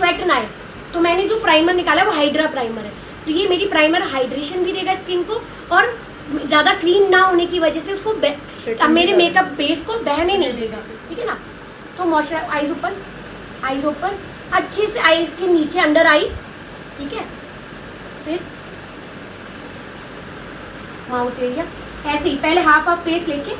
Sweat ना आए, तो मैंने जो प्राइमर निकाला है वो हाइड्रा प्राइमर है। तो ये मेरी प्राइमर हाइड्रेशन भी देगा स्किन को, और ज़्यादा क्रीम ना होने की वजह से उसको अब मेरे मेकअप बेस को बहने नहीं देगा, ठीक है ना। तो मॉइस्चर आईज ऊपर अच्छे से, आईज के नीचे अंडर आई, ठीक है, फिर माउथ एरिया ऐसे ही, पहले हाफ फेस लेके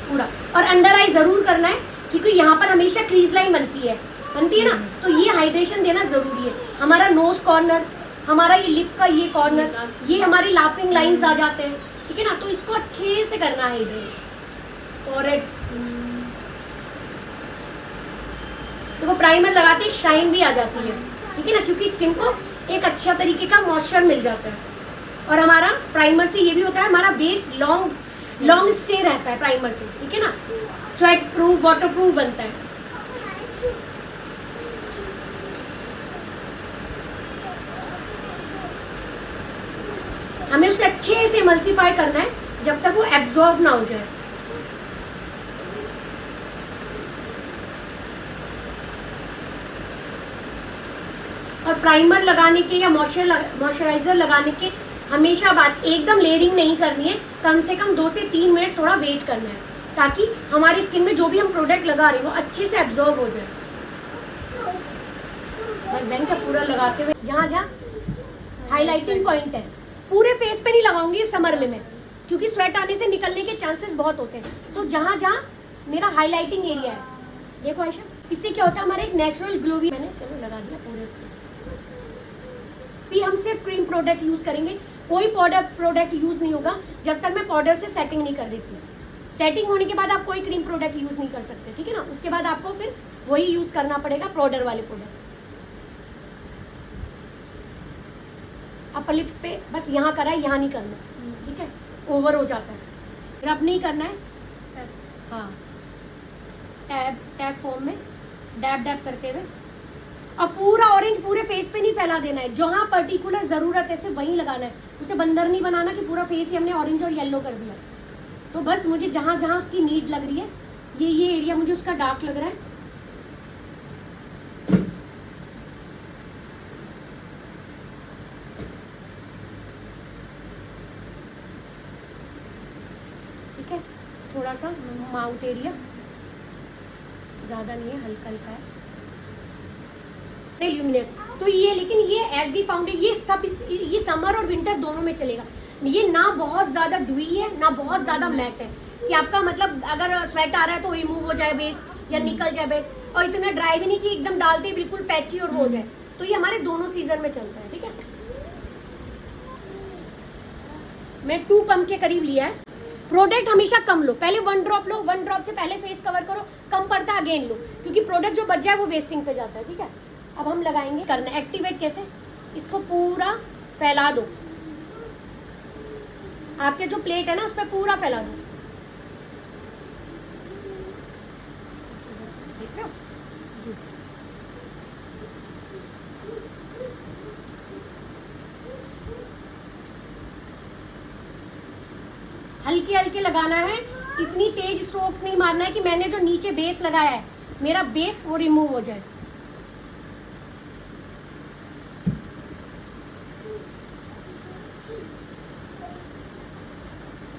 पूरा, और अंडर आई जरूर करना है क्योंकि यहाँ पर हमेशा क्रीज लाइन बनती है ना, तो ये हाइड्रेशन देना जरूरी है। हमारा नोज कॉर्नर, हमारा ये लिप का ये कॉर्नर, ये हमारी लाफिंग लाइंस आ जाते हैं, ठीक है ना, तो इसको अच्छे से करना है हाइड्रेट। फॉरहेड देखो प्राइमर लगाते एक शाइन भी आ जाती है, ठीक है ना, क्योंकि स्किन को एक अच्छा तरीके का मॉइस्चर मिल जाता है। और हमारा प्राइमर से ये भी होता है, हमारा बेस लॉन्ग स्टे रहता है प्राइमर से, ठीक है ना, स्वेट प्रूफ वाटर प्रूफ बनता है। हमें उसे अच्छे से एमल्सिफाई करना है जब तक वो एब्जॉर्ब ना हो जाए। और प्राइमर लगाने के या मॉइस्चराइजर लगाने के हमेशा बात एकदम लेयरिंग नहीं करनी है, कम से कम 2 से 3 मिनट थोड़ा वेट करना है ताकि हमारी स्किन में जो भी हम प्रोडक्ट लगा रहे हो अच्छे से एब्जॉर्ब हो जाए। बस बहन का पूरा लगाते हुए जहाँ जहाँ हाईलाइटिंग पॉइंट है पूरे फेस पे नहीं लगाऊंगी समर में मैं, क्योंकि स्वेट आने से निकलने के चांसेस बहुत होते हैं। तो जहाँ जहाँ मेरा हाईलाइटिंग एरिया है, देखो आयशा, इससे क्या होता है हमारा एक नेचुरल ग्लो भी, मैंने चलो लगा दिया पूरे पे। भी हम सिर्फ क्रीम प्रोडक्ट यूज करेंगे, कोई पाउडर प्रोडक्ट यूज नहीं होगा जब तक मैं पाउडर से सेटिंग नहीं कर देती। सेटिंग होने के बाद आप कोई क्रीम प्रोडक्ट यूज नहीं कर सकते, ठीक है ना, उसके बाद आपको फिर वही यूज करना पड़ेगा पाउडर वाले प्रोडक्ट। अपर लिप्स पे बस यहाँ करा है, यहाँ नहीं करना, ठीक है, ओवर हो जाता है, फिर अब नहीं करना है। हाँ, टैप फॉर्म में डैब करते हुए, और पूरा ऑरेंज पूरे फेस पे नहीं फैला देना है, जहाँ पर्टिकुलर जरूरत है सिर्फ वहीं लगाना है, उसे बंदर नहीं बनाना कि पूरा फेस ही हमने ऑरेंज और येलो कर दिया। तो बस मुझे जहाँ जहाँ उसकी नीड लग रही है, ये एरिया मुझे उसका डार्क लग रहा है, ठीक है, थोड़ा सा माउथ एरिया, ज्यादा नहीं है, हल्का हल्का है ल्यूमिनस। तो ये, लेकिन ये एसडी फाउंडेशन ये सब ये समर और विंटर दोनों में चलेगा। ये ना बहुत ज्यादा ड्यूई है ना बहुत ज्यादा मैट है कि आपका मतलब अगर स्वेट आ रहा है तो रिमूव हो जाए बेस या निकल जाए बेस, और इतना ड्राई भी नहीं कि एकदम डालते बिल्कुल पैची और हो जाए। तो ये हमारे दोनों सीजन में चलता है, ठीक है। मैं 2 पम्प के करीब लिया है। प्रोडक्ट हमेशा कम लो, पहले 1 ड्रॉप लो, 1 ड्रॉप से पहले फेस कवर करो, कम पड़ता है अगेन लो, क्योंकि प्रोडक्ट जो बच जाए वो वेस्टिंग पे जाता है, ठीक है। अब हम लगाएंगे, करना एक्टिवेट कैसे, इसको पूरा फैला दो, आपके जो प्लेट है ना उस पर पूरा फैला दो, देख रहे हो, हल्के हल्के लगाना है, इतनी तेज स्ट्रोक्स नहीं मारना है कि मैंने जो नीचे बेस लगाया है मेरा बेस वो रिमूव हो जाए।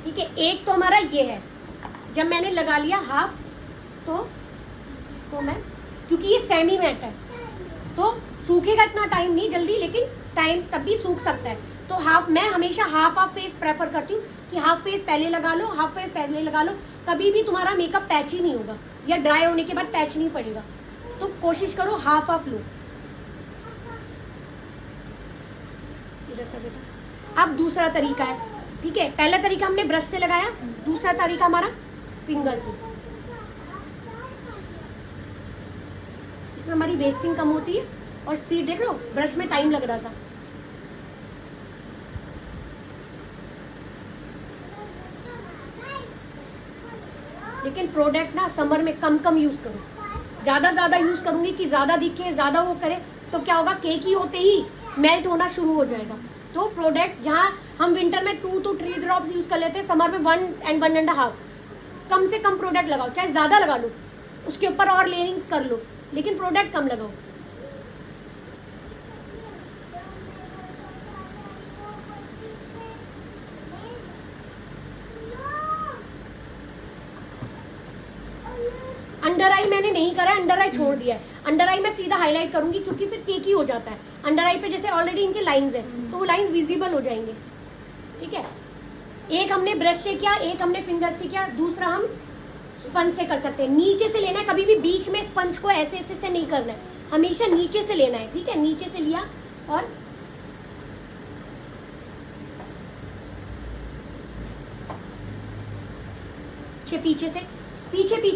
ठीक है, एक तो हमारा ये है, जब मैंने लगा लिया हाफ, तो इसको मैं, क्योंकि ये सेमी मैट है तो सूखेगा इतना टाइम नहीं जल्दी, लेकिन टाइम तब भी सूख सकता है। तो हाफ, मैं हमेशा हाफ फेस प्रेफर करती हूँ कि हाफ फेस पहले लगा लो, हाफ फेस पहले लगा लो, कभी भी तुम्हारा मेकअप पैची नहीं होगा या ड्राई होने के बाद पैच नहीं पड़ेगा। तो कोशिश करो हाफ लो। अब दूसरा तरीका है, ठीक है, पहला तरीका हमने ब्रश से लगाया, दूसरा तरीका हमारा फिंगर से। इसमें हमारी वेस्टिंग कम होती है और स्पीड देख लो, ब्रश में टाइम लग रहा था। लेकिन प्रोडक्ट ना समर में कम यूज करो, ज्यादा यूज करूंगी कि ज्यादा दिखे, ज्यादा वो करे तो क्या होगा, केक ही होते ही मेल्ट होना शुरू हो जाएगा। तो प्रोडक्ट जहाँ हम विंटर में 2 to 3 ड्रॉप्स यूज कर लेते हैं, समर में 1 and 1.5, कम से कम प्रोडक्ट लगाओ, चाहे ज्यादा लगा लो, उसके ऊपर और लेयरिंग्स कर लो, लेकिन प्रोडक्ट कम लगाओ। मैंने नहीं करा है, अंडर आई छोड़ दिया है। अंडर आई मैं सीधा हाईलाइट करूंगी क्योंकि फिर केकी हो जाता है। अंडर आई पे जैसे ऑलरेडी इनके लाइंस है तो वो लाइंस विजिबल हो जाएंगे। ठीक है, एक हमने ब्रश से किया, एक हमने फिंगर से किया, दूसरा हम स्पंज से कर सकते हैं। नीचे से लेना है, कभी भी बीच में स्पंज को ऐसे ऐसे से नहीं करना है, हमेशा नीचे से लेना है। ठीक है, नीचे से लिया और पीछे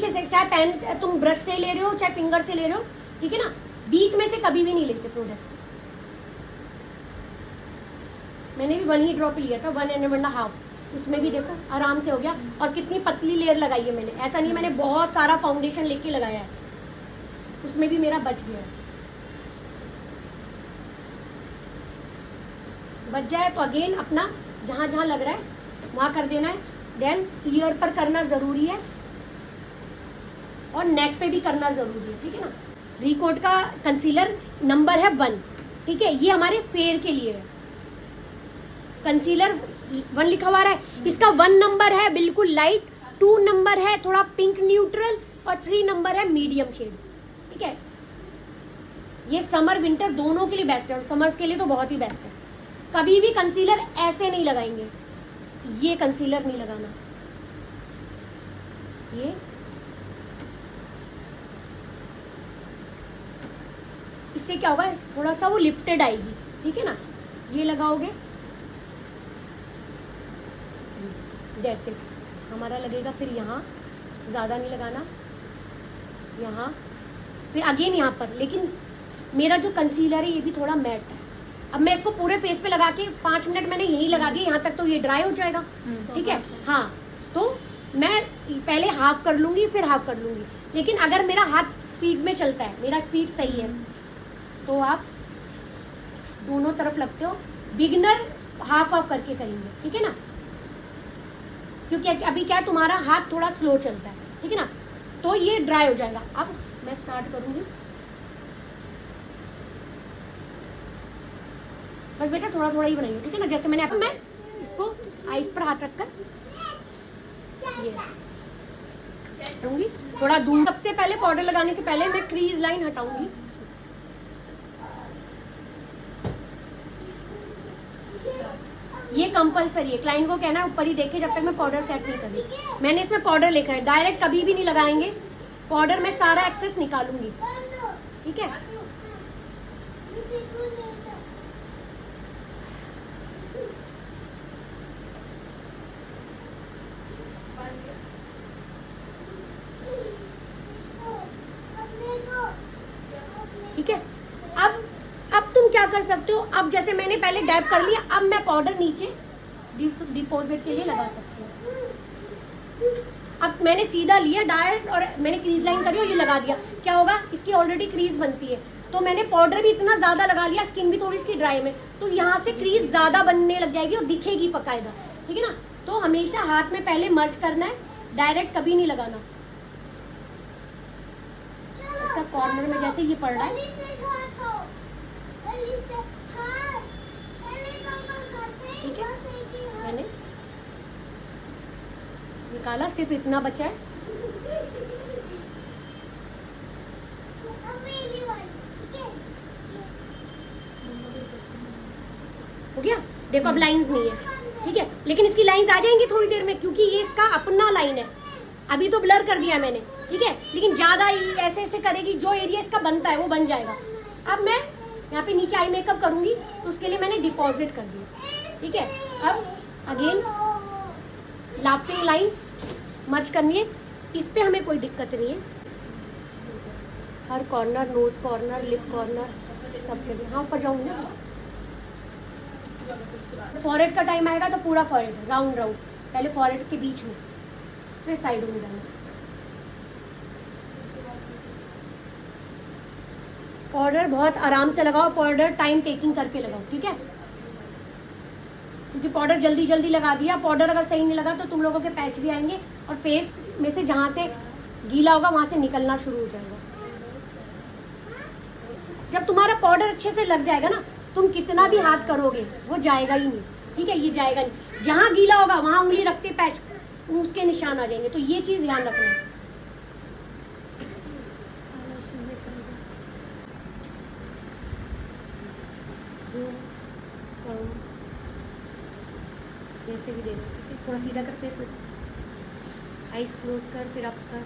से चाहे पेन तुम ब्रश से ले रहे हो चाहे फिंगर से ले रहे हो, ठीक है ना, बीच में से कभी भी नहीं लेते प्रोडक्ट। मैंने भी 1 ही ड्रॉप लिया था, 1.5, उसमें भी देखो आराम से हो गया। और कितनी पतली लेयर लगाई है मैंने, ऐसा नहीं मैंने बहुत सारा फाउंडेशन लेके लगाया है, उसमें भी मेरा बच गया है। बच जाए तो अगेन अपना जहां जहां लग रहा है वहां कर देना है। देन ईयर पर करना जरूरी है और नेक पे भी करना जरूरी है। ठीक है ना, रिकोट का कंसीलर नंबर है 1। ठीक है, ये हमारे फेयर के लिए है। कंसीलर 1 लिखा हुआ है, इसका 1 नंबर है बिल्कुल लाइट, 2 नंबर है थोड़ा पिंक न्यूट्रल और 3 नंबर है मीडियम शेड। ठीक है, ये समर विंटर दोनों के लिए बेस्ट है और समर्स के लिए तो बहुत ही बेस्ट है। कभी भी कंसीलर ऐसे नहीं लगाएंगे, ये कंसीलर नहीं लगाना, ये इससे क्या होगा, थोड़ा सा वो लिफ्टेड आएगी। ठीक है ना, ये लगाओगे, दैट्स इट, हमारा लगेगा। फिर यहाँ ज़्यादा नहीं लगाना, यहाँ फिर अगेन यहाँ पर। लेकिन मेरा जो कंसीलर है ये भी थोड़ा मैट है। अब मैं इसको पूरे फेस पे लगा के 5 मिनट मैंने यही लगा दिया, यहाँ तक तो ये ड्राई हो जाएगा। ठीक है, हाँ, तो मैं पहले हाफ कर लूंगी फिर हाफ कर लूंगी। लेकिन अगर मेरा हाथ स्पीड में चलता है, मेरा स्पीड सही है, तो आप दोनों तरफ लगते हो। बिगिनर हाफ हाफ करके करेंगे। ठीक है ना, क्योंकि अभी क्या तुम्हारा हाथ थोड़ा स्लो चलता है। ठीक है ना, तो ये ड्राई हो जाएगा। अब मैं स्टार्ट करूंगी, बस बेटा थोड़ा थोड़ा ही बनाइए। ठीक है ना, जैसे मैंने अब मैं इसको आइस पर हाथ रखकर ये करूंगी, थोड़ा दूर। सबसे पहले पाउडर लगाने से पहले मैं क्रीज लाइन हटाऊंगी। ये कंपलसरी है, क्लाइंट को कहना है ऊपर ही देखे जब तक मैं पाउडर सेट नहीं करी। मैंने इसमें पाउडर लिखा है, डायरेक्ट कभी भी नहीं लगाएंगे पाउडर, मैं सारा एक्सेस निकालूंगी। ठीक है, ठीक है। अब तुम क्या कर सकते हो, अब जैसे मैंने पहले डैब कर लिया, अब मैं पाउडर नीचे डिपॉजिट के लिए लगा सकती हूँ। अब मैंने सीधा लिया डायरेक्ट और मैंने क्रीज लाइन करी और ये लगा दिया। क्या होगा, इसकी ऑलरेडी क्रीज बनती है, तो मैंने पाउडर भी इतना ज्यादा लगा लिया, स्किन भी थोड़ी इसकी ड्राई में, तो यहाँ से क्रीज ज्यादा बनने लग जाएगी और दिखेगी पकायदा। ठीक है ना, तो हमेशा हाथ में पहले मर्ज करना है, डायरेक्ट कभी नहीं लगाना। इसका कॉर्नर में जैसे ये पड़ रहा है, ठीक है, मैंने निकाला, सिर्फ इतना बचा है। हो गया, देखो अब लाइंस नहीं है। ठीक है, लेकिन इसकी लाइंस आ जाएंगी थोड़ी देर में, क्योंकि ये इसका अपना लाइन है। अभी तो ब्लर कर दिया मैंने, ठीक है, लेकिन ज्यादा ऐसे ऐसे करेगी, जो एरिया इसका बनता है वो बन जाएगा। अब मैं यहाँ पे नीचे आई मेकअप करूंगी, तो उसके लिए मैंने डिपॉजिट कर दिया। ठीक है, अब अगेन लाफिंग लाइन मर्ज करनी है, इस पे हमें कोई दिक्कत नहीं है। हर corner, nose corner, lip corner, सब जगह। हाँ, ऊपर जाऊंगी ना, फॉरहेड का टाइम आएगा तो पूरा फॉरहेड राउंड राउंड, पहले फॉरहेड के बीच में, फिर साइडों में जाना। पाउडर बहुत आराम से लगाओ, पाउडर टाइम टेकिंग करके लगाओ। ठीक है, क्योंकि पाउडर जल्दी जल्दी लगा दिया, पाउडर अगर सही नहीं लगा तो तुम लोगों के पैच भी आएंगे और फेस में से जहां से गीला होगा वहां से निकलना शुरू हो जाएगा। जब तुम्हारा पाउडर अच्छे से लग जाएगा ना, तुम कितना भी हाथ करोगे वो जाएगा ही नहीं। ठीक है, ये जाएगा नहीं, जहां गीला होगा वहां उंगली रखते पैच उसके निशान आ जाएंगे, तो ये चीज ध्यान रखना। जूम कम, ऐसे भी दे दो, ठीक है। थोड़ा सीधा कर फेस में, आइज क्लोज कर, फिर अप कर,